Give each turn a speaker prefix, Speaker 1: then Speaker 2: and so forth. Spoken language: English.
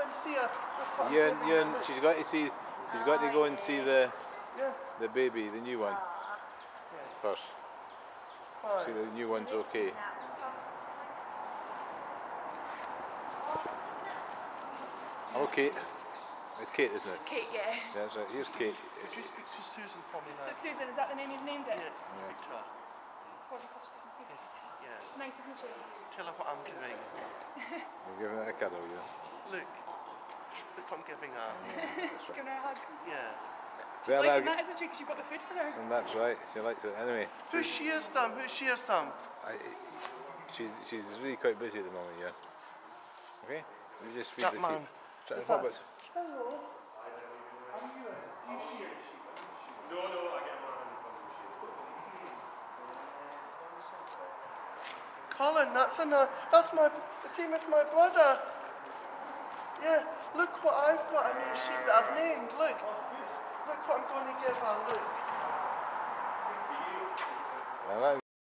Speaker 1: and see her.
Speaker 2: She's got to see. She's got to go and see the baby, the new one first. See the new one's okay. Hello, Kate. It's Kate, isn't it?
Speaker 3: Kate, yeah.
Speaker 2: Yeah, that's right. Here's Kate.
Speaker 1: Could you speak to Susan for me now?
Speaker 3: So Susan, is that the name you've named it?
Speaker 1: Yeah. Speak to her.
Speaker 3: What do you call Susan?
Speaker 1: Yeah.
Speaker 3: She's nice, isn't she?
Speaker 1: Tell her what I'm doing.
Speaker 2: You're giving her a cuddle, yeah?
Speaker 1: Look. Look what I'm giving her.
Speaker 3: Giving her a hug.
Speaker 1: Yeah.
Speaker 3: She's liking that, isn't she? Because you've got the food for her.
Speaker 2: And that's right. She likes it. Anyway.
Speaker 1: Who's shears them? Who's shears them?
Speaker 2: She's really quite busy at the moment, yeah. Okay? You just feed
Speaker 1: That
Speaker 2: the
Speaker 1: man.
Speaker 2: sheep.
Speaker 1: Is that-
Speaker 3: Hello.
Speaker 1: Colin, that's my, the same as my brother. Yeah, look what I've got, a new sheep that I've named, look. Look what I'm going to give her, look.